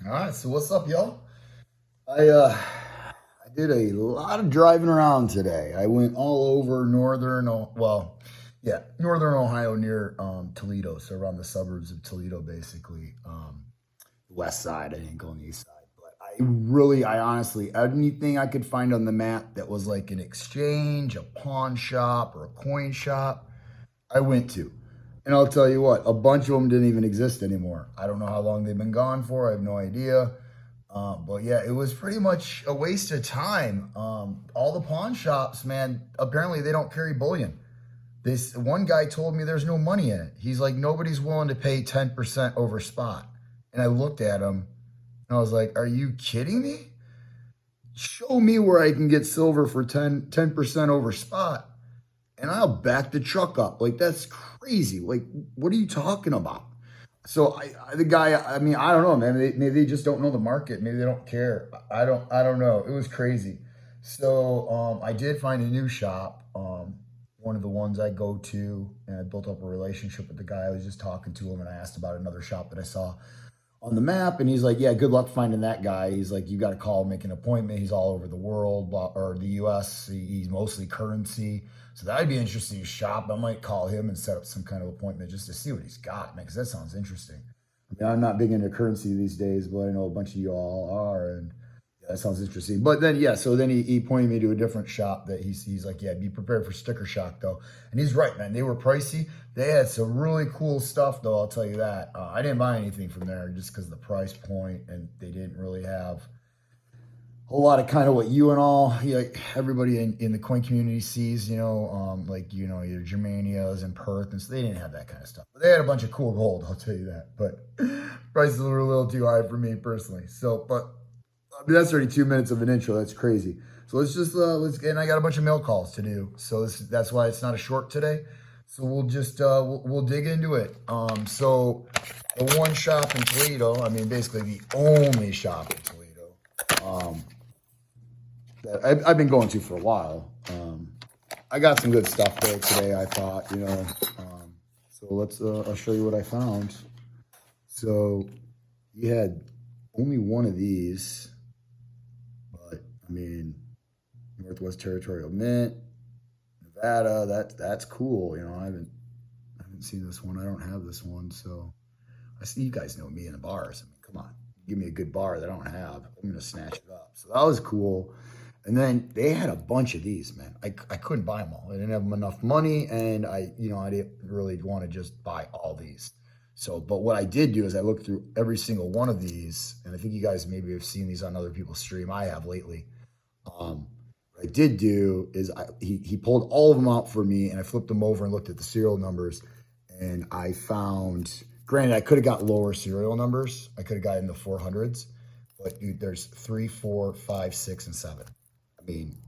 All right, so what's up, y'all? I did a lot of driving around today. I went all over northern Ohio near Toledo, so around the suburbs of Toledo, basically. West side. I didn't go on the east side, but I honestly, anything I could find on the map that was like an exchange, a pawn shop, or a coin shop, I went to. And I'll tell you what, a bunch of them didn't even exist anymore. I don't know how long they've been gone for. I have no idea. But yeah, it was pretty much a waste of time. All the pawn shops, man, apparently they don't carry bullion. This one guy told me there's no money in it. He's like, nobody's willing to pay 10% over spot. And I looked at him and I was like, are you kidding me? Show me where I can get silver for 10% over spot and I'll back the truck up. Like, that's crazy. Like, what are you talking about? So the guy, I mean, I don't know, man. Maybe they just don't know the market. Maybe they don't care. I don't know. It was crazy. So I did find a new shop. One of the ones I go to, and I built up a relationship with the guy. I was just talking to him, and I asked about another shop that I saw on the map, and he's like, "Yeah, good luck finding that guy." He's like, "You got to call, make an appointment." He's all over the world, or the U.S. He's mostly currency, so that'd be interesting to shop. I might call him and set up some kind of appointment just to see what he's got, man, because that sounds interesting. I mean, I'm not big into currency these days, but I know a bunch of you all are, and yeah, that sounds interesting. But then, yeah, so then he pointed me to a different shop that he's like, yeah, be prepared for sticker shock though. And he's right, man. They were pricey. They had some really cool stuff though. I'll tell you that. I didn't buy anything from there just because of the price point, and they didn't really have a lot of kind of what you and all, everybody in the coin community sees, like, your Germanias and Perth, and so they didn't have that kind of stuff. But they had a bunch of cool gold, I'll tell you that. But prices were a little too high for me personally. So, but I mean, that's already 2 minutes of an intro. That's crazy. So and I got a bunch of mail calls to do. So that's why it's not a short today. So we'll just we'll dig into it. So the one shop in Toledo, I mean, basically the only shop in Toledo, that I've been going to for a while. I got some good stuff there today, I thought, so I'll show you what I found. So you had only one of these, but I mean, Northwest Territorial Mint, Nevada, that's cool. I haven't seen this one. I don't have this one. So I see you guys know me in the bars. I mean, come on, give me a good bar that I don't have. I'm going to snatch it up. So that was cool. And then they had a bunch of these, man. I couldn't buy them all. I didn't have enough money, and I didn't really want to just buy all these. So, but what I did do is I looked through every single one of these, and I think you guys maybe have seen these on other people's stream. I have lately. What I did do is he pulled all of them out for me, and I flipped them over and looked at the serial numbers, and I found. Granted, I could have got lower serial numbers. I could have gotten the 400s, but dude, there's 3, 4, 5, 6, and 7. I mean,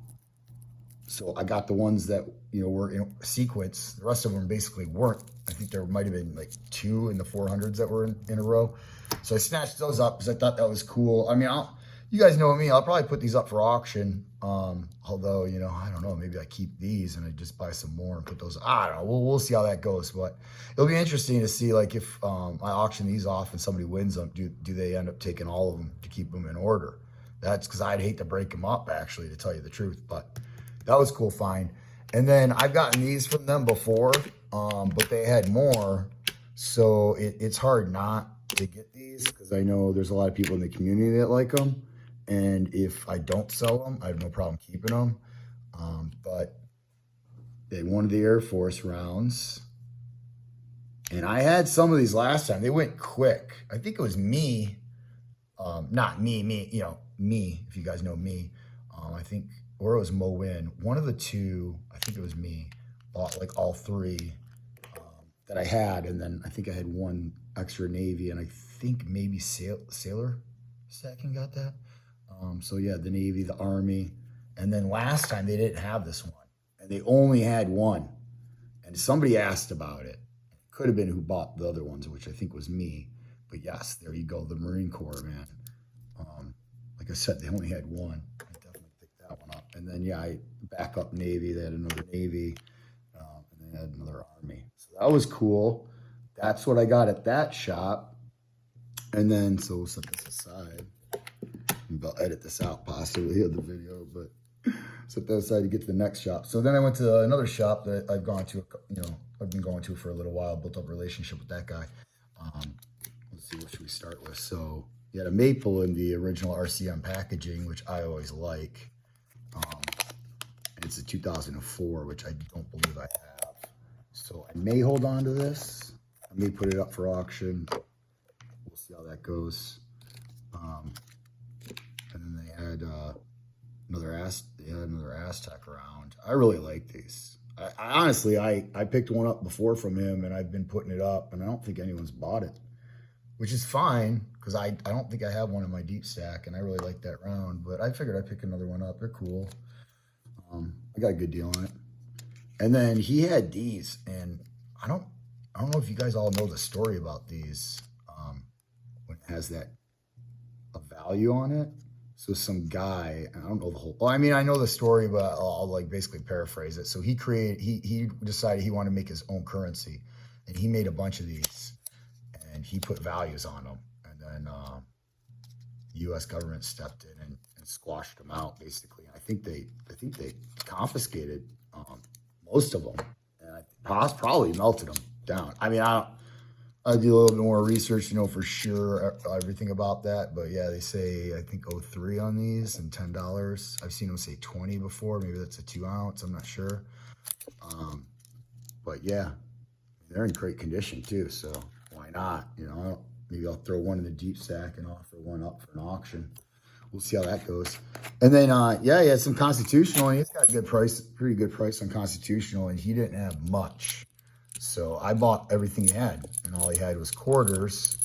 so I got the ones that were in sequence. The rest of them basically weren't. I think there might have been like 2 in the 400s that were in a row. So I snatched those up because I thought that was cool. I mean, you guys know me. I'll probably put these up for auction. Although I don't know. Maybe I keep these and I just buy some more and put those. I don't know. We'll see how that goes. But it'll be interesting to see, like, if I auction these off and somebody wins them, do they end up taking all of them to keep them in order? That's because I'd hate to break them up, actually, to tell you the truth. But that was cool find. And then I've gotten these from them before, but they had more. So it's hard not to get these because I know there's a lot of people in the community that like them. And if I don't sell them, I have no problem keeping them. But they wanted the Air Force rounds. And I had some of these last time. They went quick. I think it was me. Not me, me, if you guys know me. I think, or it was Mo Win. One of the two, I think it was me, bought like all 3 that I had. And then I think I had one extra Navy, and I think maybe Sailor Second got that. So yeah, the Navy, the Army. And then last time they didn't have this one, and they only had one. And somebody asked about it. Could have been who bought the other ones, which I think was me. But yes, there you go, the Marine Corps, man. Like I said, they only had one. I definitely picked that one up. And then, yeah, I back up Navy. They had another Navy, and they had another Army. So that was cool. That's what I got at that shop. And then, so we'll set this aside. Maybe I'll edit this out possibly of the video, but set that aside to get to the next shop. So then I went to another shop that I've gone to, I've been going to for a little while, built up a relationship with that guy. Let's see, what should we start with? So you had a maple in the original RCM packaging, which I always like. And it's a 2004, which I don't believe I have. So I may hold on to this. I may put it up for auction. We'll see how that goes. And then they had another Aztec around. I really like these. I honestly, I picked one up before from him, and I've been putting it up, and I don't think anyone's bought it, which is fine, because I don't think I have one in my deep stack, and I really like that round, but I figured I'd pick another one up. They're cool. I got a good deal on it. And then he had these, and I don't know if you guys all know the story about these, when it has that a value on it. So some guy, and I don't know the whole, well, I mean, I know the story, but I'll like basically paraphrase it. So he decided he wanted to make his own currency, and he made a bunch of these, and he put values on them. And then the U.S. government stepped in and squashed them out, basically. I think they confiscated most of them, and probably melted them down. I mean, I do a little bit more research to know for sure everything about that. But yeah, they say, I think 03 on these and $10. I've seen them say 20 before. Maybe that's a 2 ounce. I'm not sure. But yeah, they're in great condition too. So why not? Maybe I'll throw one in the deep stack and offer one up for an auction. We'll see how that goes. And then, yeah, he had some Constitutional, and he's got pretty good price on Constitutional, and he didn't have much. So I bought everything he had, and all he had was quarters.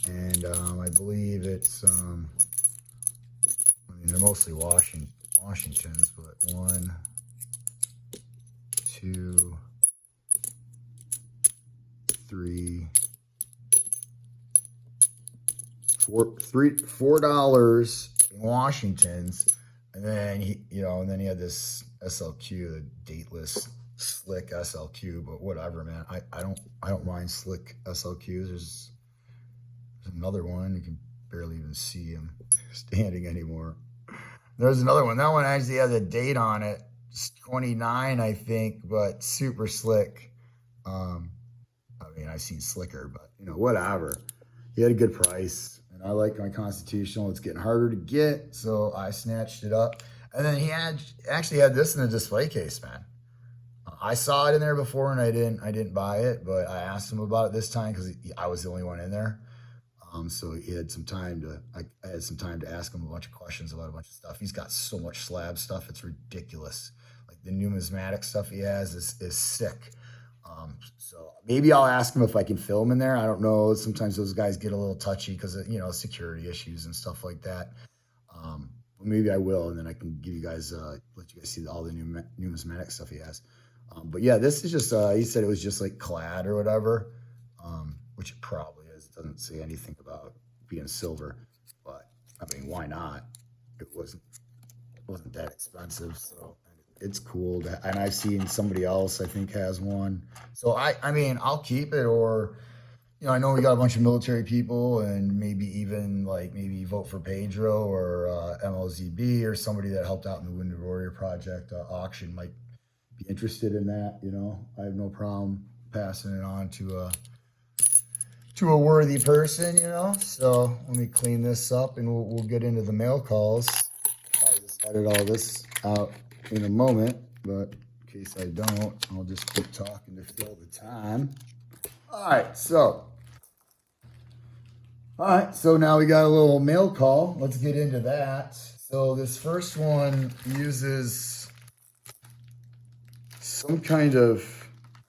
And I believe it's, I mean, they're mostly Washingtons, but 1, 2, 3, $4 in Washingtons, and then he had this SLQ, the dateless slick SLQ, but whatever, man. I don't mind slick SLQs. There's another one. You can barely even see him standing anymore. There's another one. That one actually has a date on it. It's 29, I think, but super slick. I mean, I've seen slicker, but whatever. He had a good price, and I like my Constitutional. It's getting harder to get, so I snatched it up. And then he actually had this in the display case, man. I saw it in there before, and I didn't buy it, but I asked him about it this time because I was the only one in there. So he had some time I had some time to ask him a bunch of questions about a bunch of stuff. He's got so much slab stuff, it's ridiculous. Like the numismatic stuff he has is sick. So maybe I'll ask him if I can film in there. I don't know. Sometimes those guys get a little touchy because of, security issues and stuff like that. Maybe I will, and then I can give you guys, let you guys see all the numismatic stuff he has. But yeah, this is just, he said it was just like clad or whatever, which it probably is. It doesn't say anything about being silver, but I mean, why not? It wasn't that expensive, so it's cool. And I've seen somebody else, I think, has one. So I mean, I'll keep it, or, I know we got a bunch of military people, and maybe even maybe vote for Pedro or MLZB or somebody that helped out in the Wounded Warrior Project auction might be interested in that. I have no problem passing it on to a worthy person. So let me clean this up, and we'll get into the mail calls. I'll just edit all this out in a moment, but in case I don't, I'll just keep talking to fill the time. All right, so now we got a little mail call. Let's get into that. So this first one uses some kind of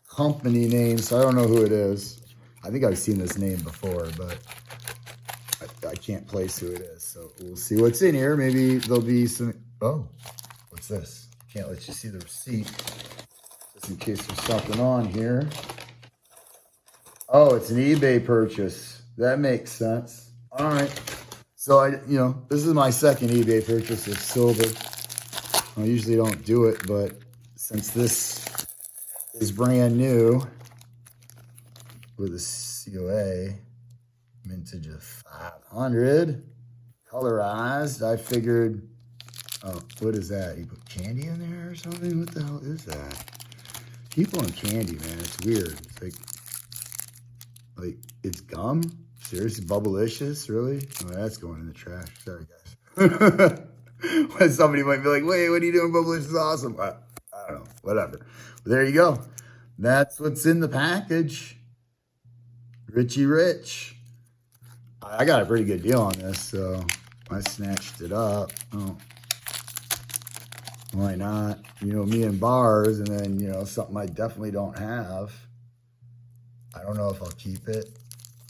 company name, so I don't know who it is. I think I've seen this name before, but I can't place who it is. So we'll see what's in here. Maybe there'll be some. Oh, what's this? Can't let you see the receipt, just in case there's something on here. Oh, it's an eBay purchase. That makes sense. All right. So this is my second eBay purchase of silver. I usually don't do it, but since this is brand new with a COA mintage of 500, colorized. I figured, oh, what is that? You put candy in there or something? What the hell is that? Keep on candy, man. It's weird. It's like it's gum? Seriously, Bubblicious? Really? Oh, that's going in the trash. Sorry, guys. Somebody might be like, wait, what are you doing? Bubblicious is awesome. I don't know. Whatever. But there you go. That's what's in the package. Richie Rich. I got a pretty good deal on this, so I snatched it up. Oh, why not? You know, me and bars, and then, you know, something I definitely don't have. I don't know if I'll keep it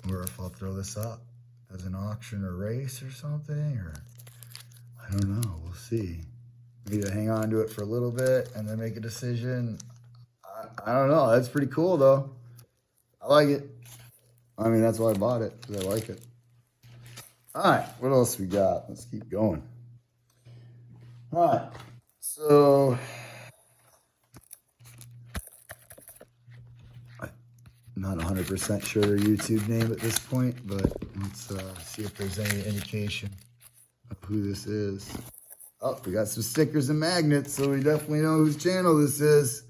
or if I'll throw this up as an auction or race or something, or I don't know. We'll see. Maybe hang on to it for a little bit and then make a decision. I don't know. That's pretty cool, though. I like it. I mean, that's why I bought it, because I like it. All right, what else we got? Let's keep going. All right, so I'm not 100% sure their YouTube name at this point, but let's see if there's any indication of who this is. Oh, we got some stickers and magnets, so we definitely know whose channel this is.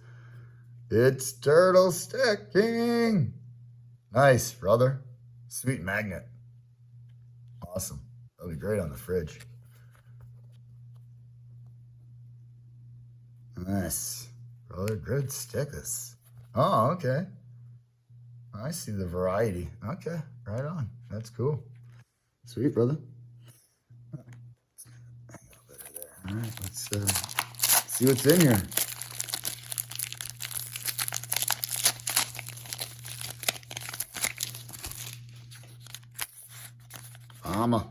It's Turtle Sticking. Nice, brother. Sweet magnet. Awesome. That'll be great on the fridge. Nice. Brother, good stickers. Oh, okay. I see the variety. Okay, right on. That's cool. Sweet, brother. All right, let's see what's in here. Mama.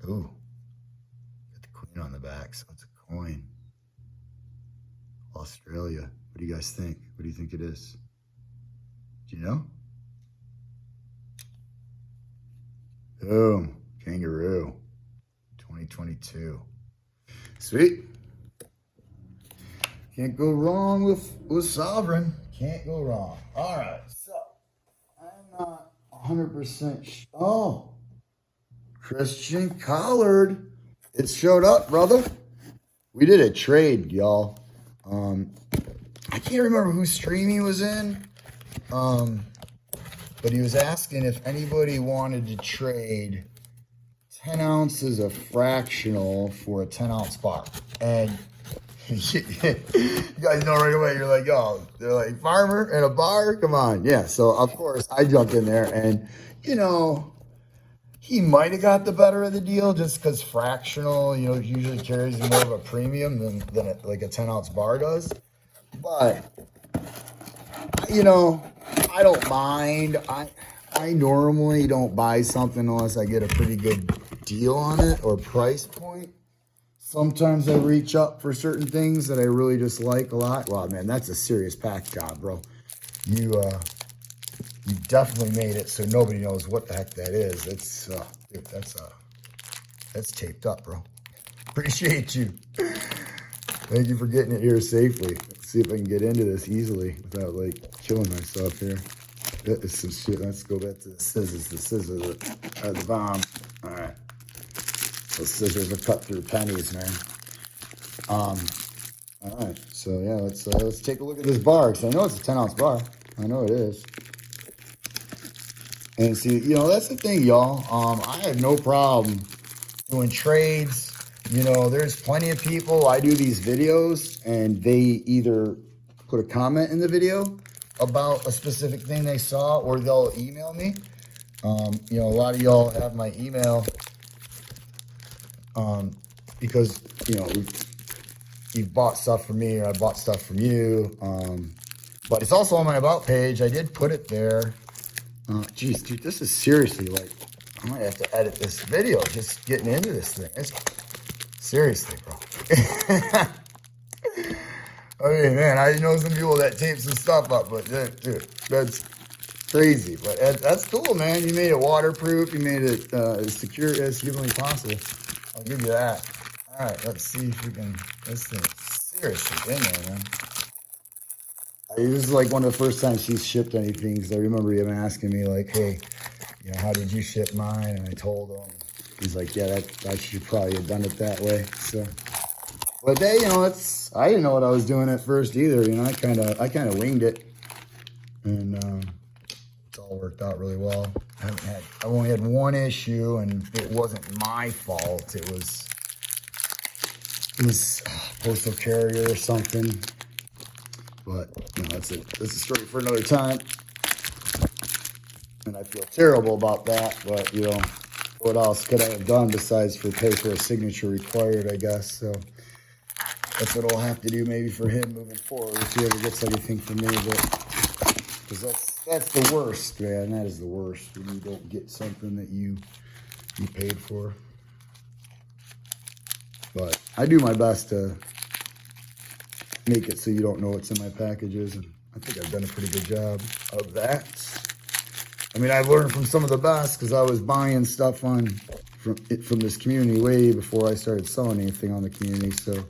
Ooh. Got the queen on the back, so it's a coin. Australia. What do you guys think? What do you think it is? Do you know? Boom. Kangaroo. 2022. Sweet. Can't go wrong with Sovereign. Can't go wrong. All right. So, I'm not 100% oh, Christian Collard. It showed up, brother. We did a trade, y'all. I can't remember whose stream he was in. But he was asking if anybody wanted to trade 10 ounces of fractional for a 10-ounce bar. And you guys know right away, you're like, oh, they're like, farmer and a bar? Come on. Yeah, so of course I jumped in there and, you know, he might have got the better of the deal just because fractional, you know, usually carries more of a premium than like a 10-ounce bar does. But, you know, I don't mind. I normally don't buy something unless I get a pretty good deal on it or price point. Sometimes I reach up for certain things that I really just like a lot. Wow, man, that's a serious pack job, bro. You definitely made it so nobody knows what the heck that is. It's dude, that's taped up, bro. Appreciate you. Thank you for getting it here safely. Let's see if I can get into this easily without like killing myself here. That is some shit. Let's go back to the scissors. The scissors are the bomb. All right. Those scissors are cut through pennies, man. All right. So yeah, let's take a look at this bar because I know it's a 10-ounce bar. I know it is. And see, you know, that's the thing, y'all. I have no problem doing trades. You know, there's plenty of people. I do these videos, and they either put a comment in the video about a specific thing they saw, or they'll email me. You know, a lot of y'all have my email because, you know, you've bought stuff from me or I bought stuff from you. But it's also on my About page. I did put it there. Geez, dude, this is seriously like, I might have to edit this video just getting into this thing. It's seriously, bro. I mean, man, I know some people that tape some stuff up, but dude, that's crazy. But that's cool, man. You made it waterproof. You made it as secure as humanly possible. I'll give you that. All right, let's see if we can. This thing is seriously in there, man. This is like one of the first times she's shipped anything because I remember him asking me like, hey, you know, how did you ship mine? And I told him. He's like, yeah, I should probably have done it that way. So, but they, you know, I didn't know what I was doing at first either. You know, I kind of winged it, and it's all worked out really well. I've only had one issue, and it wasn't my fault. It was postal carrier or something. But you know, that's a story for another time. And I feel terrible about that. But you know, what else could I have done besides pay for a signature required? I guess so. That's what I'll have to do maybe for him moving forward if he ever gets anything from me. But because that's the worst, man. That is the worst when you don't get something that you paid for. But I do my best to make it so you don't know what's in my packages, and I think I've done a pretty good job of that. I mean, I've learned from some of the best because I was buying stuff from this community way before I started selling anything on the community. So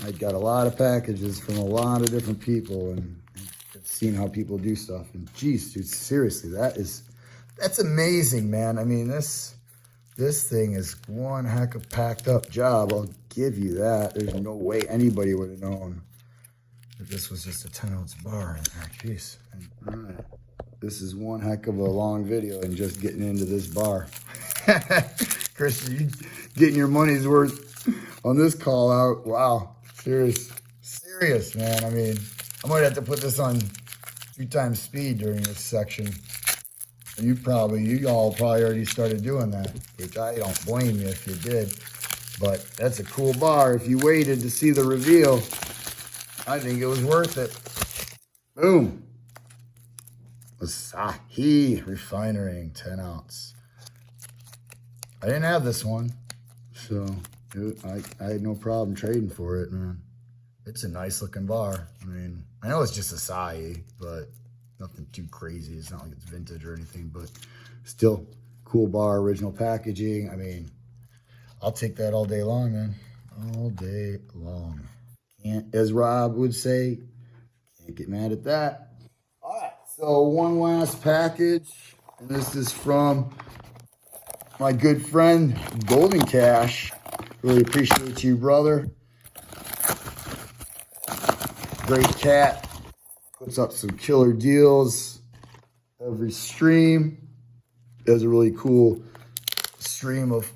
I got a lot of packages from a lot of different people, and I've seen how people do stuff. And geez, dude, seriously, that's amazing, man. I mean, this thing is one heck of a packed up job. I'll give you that. There's no way anybody would have known that this was just a 10-ounce bar in there. Jeez. All right. This is one heck of a long video and just getting into this bar. Chris, you getting your money's worth on this call out. Wow. Serious, man. I mean, I might have to put this on 2 times speed during this section. You all probably already started doing that, which I don't blame you if you did. But that's a cool bar. If you waited to see the reveal, I think it was worth it. Boom. Asahi Refinery, 10 ounce. I didn't have this one, so I had no problem trading for it, man. It's a nice looking bar. I mean, I know it's just Asahi, but nothing too crazy. It's not like it's vintage or anything, but still cool bar, original packaging. I mean, I'll take that all day long, man. All day long. Can't, as Rob would say, can't get mad at that. All right, so one last package, and this is from my good friend, Golden Cash. Really appreciate you, brother. Great cat. Puts up some killer deals every stream. Does a really cool stream of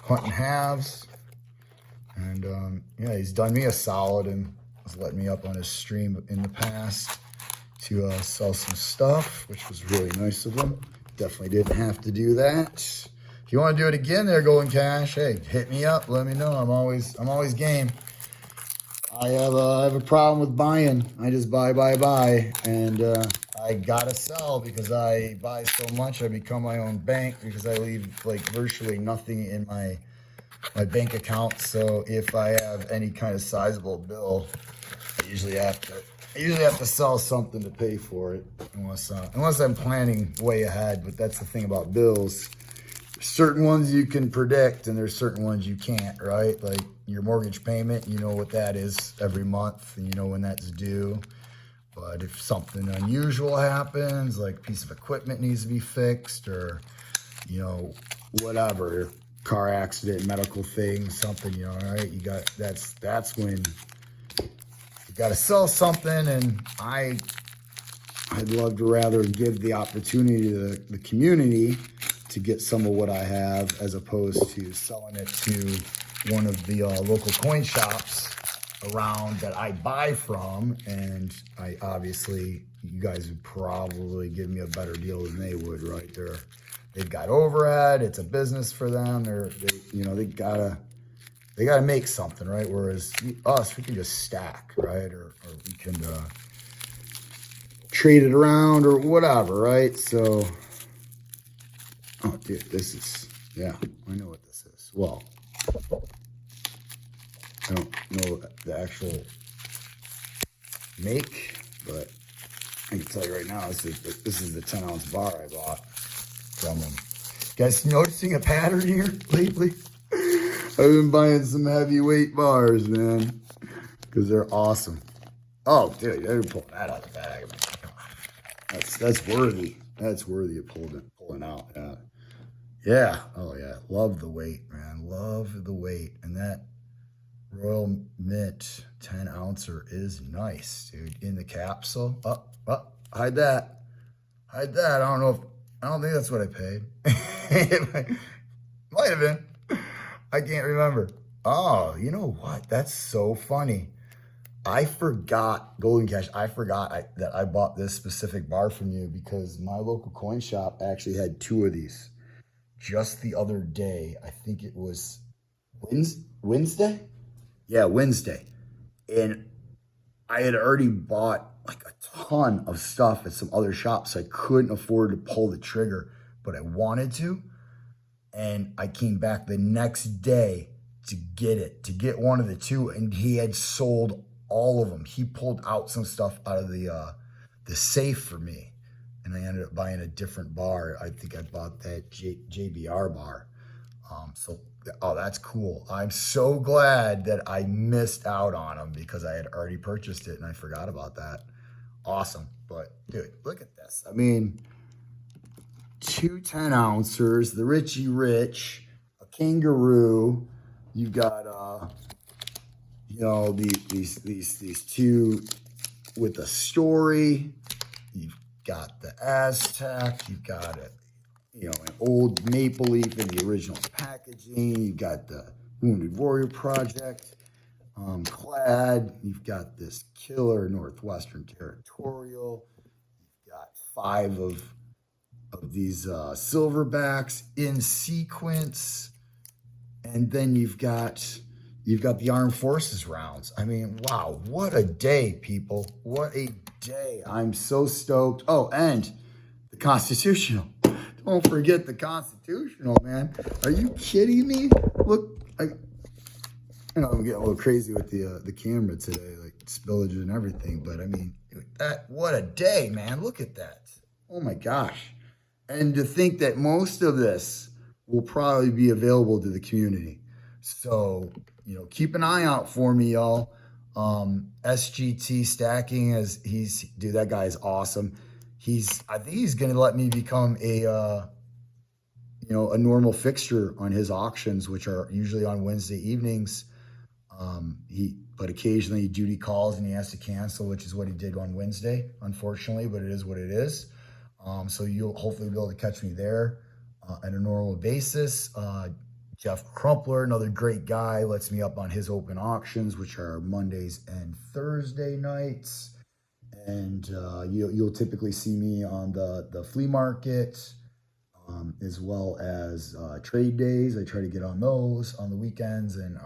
hunt and halves. And yeah, he's done me a solid and has let me up on his stream in the past to sell some stuff, which was really nice of him. Definitely didn't have to do that. If you want to do it again there, Golden Cash, hey, hit me up. Let me know. I'm always game. I have a problem with buying. I just buy. And I gotta sell because I buy so much. I become my own bank because I leave like virtually nothing in my bank account. So if I have any kind of sizable bill, I usually have to sell something to pay for it, unless I'm planning way ahead. But that's the thing about bills. Certain ones you can predict, and there's certain ones you can't, right? Like your mortgage payment, you know what that is every month, and you know when that's due. But if something unusual happens, like a piece of equipment needs to be fixed, or, you know, whatever, car accident, medical thing, something, you know, all right, that's when you got to sell something. And I'd love to rather give the opportunity to the community to get some of what I have as opposed to selling it to one of the local coin shops around that I buy from. And I obviously, you guys would probably give me a better deal than they would, right? They've got overhead. It's a business for them. They gotta make something, right? Whereas we can just stack, right? Or we can trade it around or whatever, right? So, oh, dude, this is, yeah, I know what this is. Well, I don't know the actual make, but I can tell you right now, this is the 10-ounce bar I bought from them. You guys noticing a pattern here lately? I've been buying some heavyweight bars, man, because they're awesome. Oh, dude, I didn't pull that out of the bag. Come on. That's worthy. That's worthy of pulling out. Yeah. Yeah. Oh yeah. Love the weight, man. Love the weight. And that Royal Mint 10 ouncer is nice, dude. In the capsule. Hide that. Hide that. I don't think that's what I paid. It might have been. I can't remember. Oh, you know what? That's so funny. I forgot, Golden Cash, I forgot that I bought this specific bar from you because my local coin shop actually had 2 of these just the other day. I think it was Wednesday? Yeah, Wednesday. And I had already bought like a ton of stuff at some other shops. So I couldn't afford to pull the trigger, but I wanted to. And I came back the next day to get one of the 2, and he had sold all of them. He pulled out some stuff out of the safe for me, and I ended up buying a different bar. I think I bought that JBR bar. Oh, that's cool. I'm so glad that I missed out on them because I had already purchased it and I forgot about that. Awesome. But dude, look at this. I mean, 2 10 ouncers, the Richie Rich, a kangaroo. You've got you know, these 2 with a story. You've got the Aztec. You've got it, you know, an old Maple Leaf in the original packaging. You've got the Wounded Warrior Project, clad. You've got this killer Northwestern Territorial. You've got 5 of these silverbacks in sequence, and then you've got the Armed Forces rounds. I mean, wow, what a day, people! What a day! I'm so stoked. Oh, and the Constitutional. Don't forget the Constitutional, man. Are you kidding me? Look, you know, I'm getting a little crazy with the camera today, like spillage and everything. But I mean, what a day, man! Look at that. Oh my gosh. And to think that most of this will probably be available to the community. So, you know, keep an eye out for me, y'all. SGT Stacking, dude, that guy is awesome. I think he's going to let me become a normal fixture on his auctions, which are usually on Wednesday evenings. But occasionally duty calls and he has to cancel, which is what he did on Wednesday, unfortunately, but it is what it is. So you'll hopefully be able to catch me there on a normal basis. Jeff Crumpler, another great guy, lets me up on his open auctions, which are Mondays and Thursday nights. And you'll typically see me on the flea market, as well as trade days. I try to get on those on the weekends and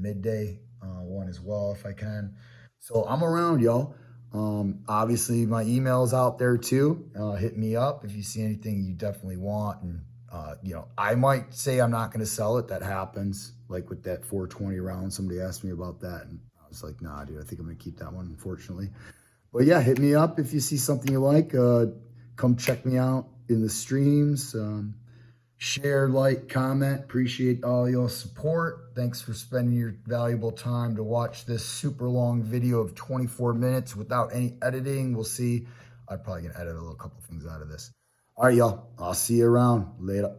midday one as well if I can. So I'm around, y'all. Obviously my email's out there too. Hit me up if you see anything you definitely want. And you know, I might say I'm not going to sell it. That happens, like with that 420 round. Somebody asked me about that, and I was like, nah, dude, I think I'm going to keep that one, unfortunately. But yeah, hit me up if you see something you like. Come check me out in the streams. Share, like, comment. Appreciate all your support. Thanks for spending your valuable time to watch this super long video of 24 minutes without any editing. We'll see. I'm probably going to edit a little couple things out of this. All right, y'all. I'll see you around. Later.